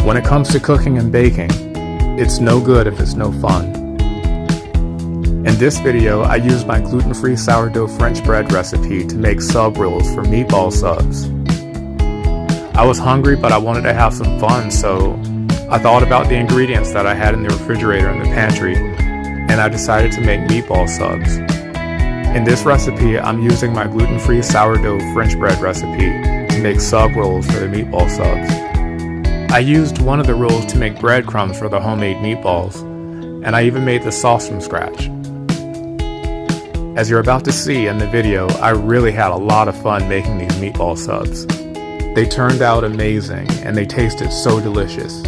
When it comes to cooking and baking, it's no good if it's no fun. In this video, I used my gluten-free sourdough French bread recipe to make sub rolls for meatball subs. I was hungry, but I wanted to have some fun, so I thought about the ingredients that I had in the refrigerator in the pantry, and I decided to make meatball subs. In this recipe, I'm using my gluten-free sourdough French bread recipe to make sub rolls for the meatball subs. I used one of the rolls to make breadcrumbs for the homemade meatballs, and I even made the sauce from scratch. As you're about to see in the video, I really had a lot of fun making these meatball subs. They turned out amazing, and they tasted so delicious.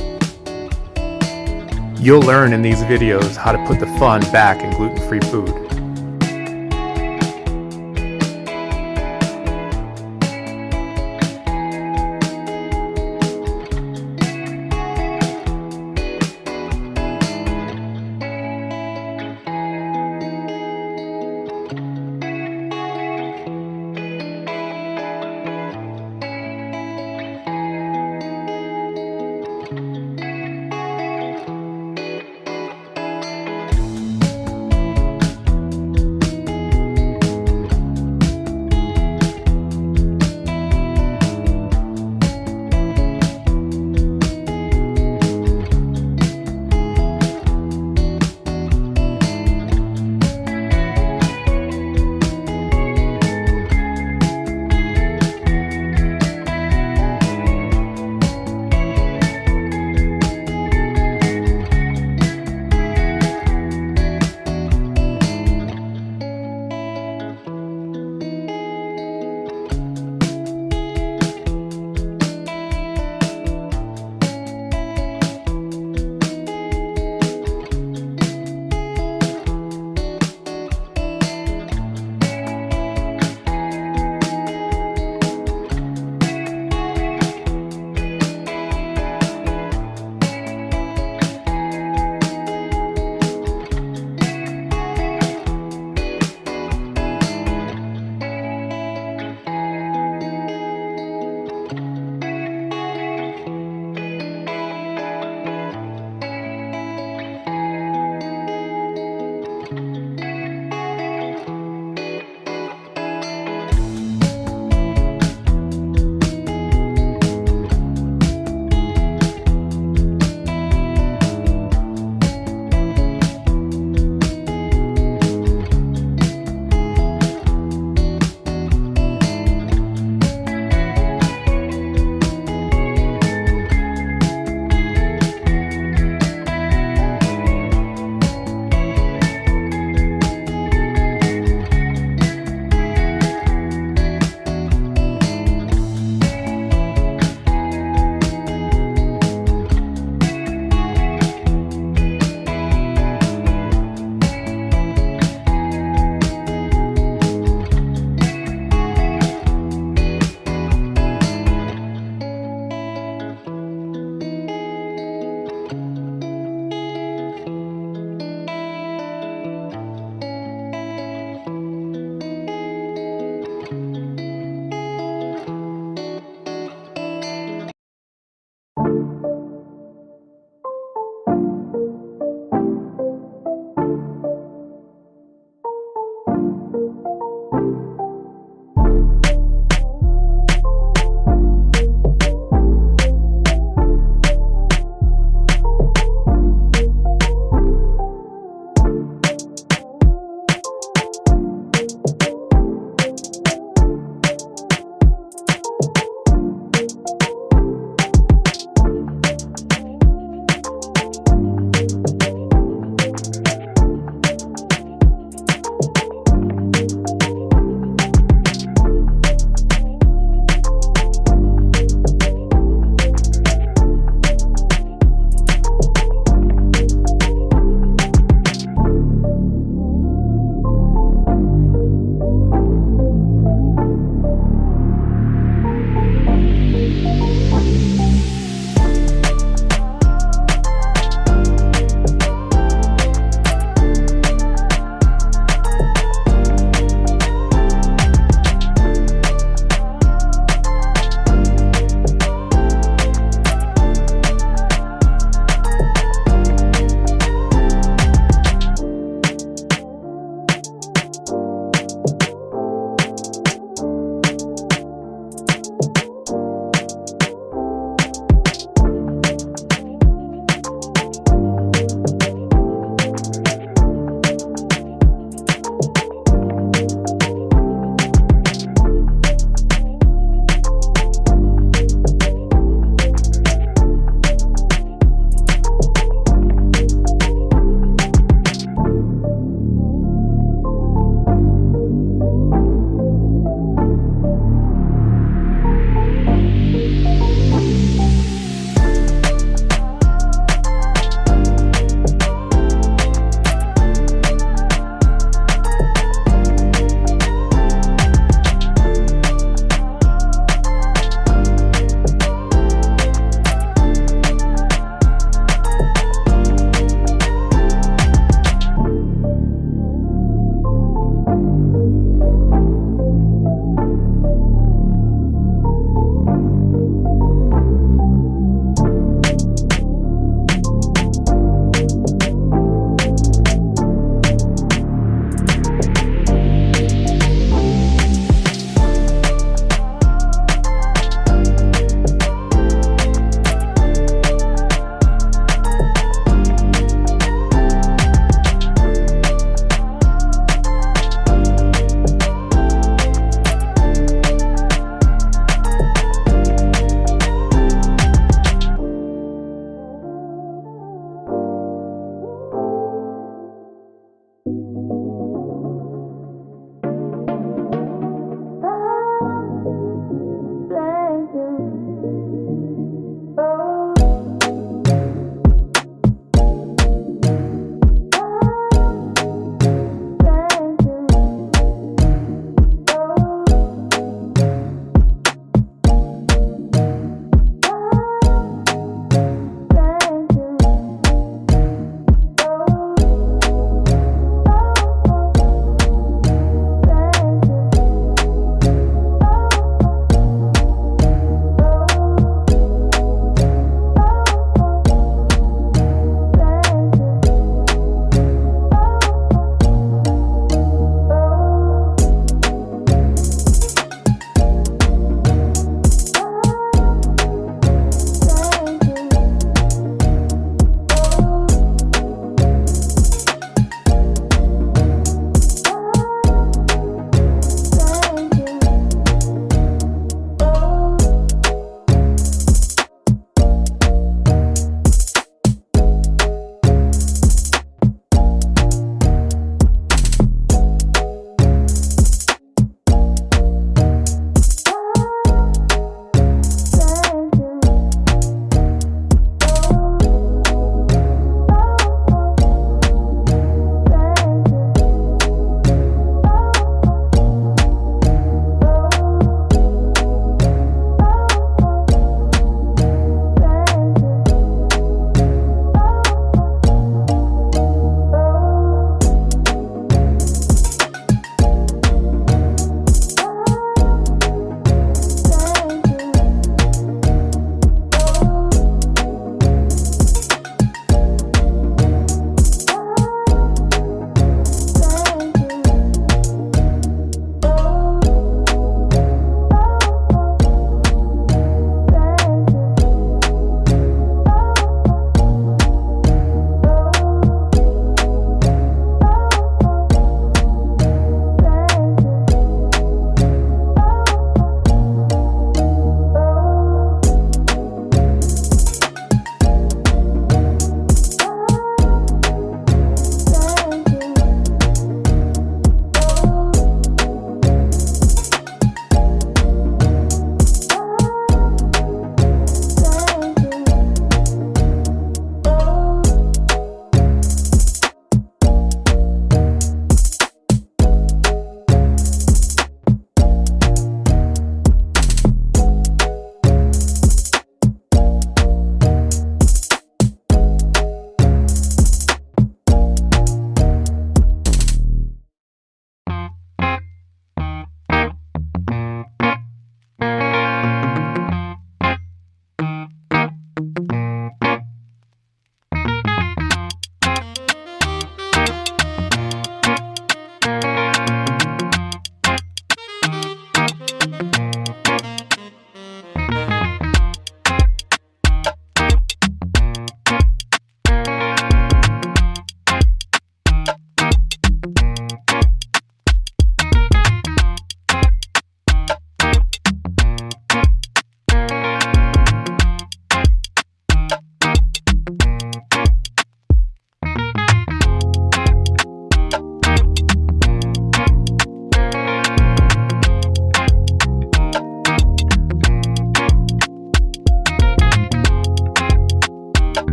You'll learn in these videos how to put the fun back in gluten-free food.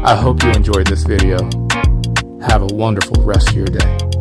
I hope you enjoyed this video. Have a wonderful rest of your day.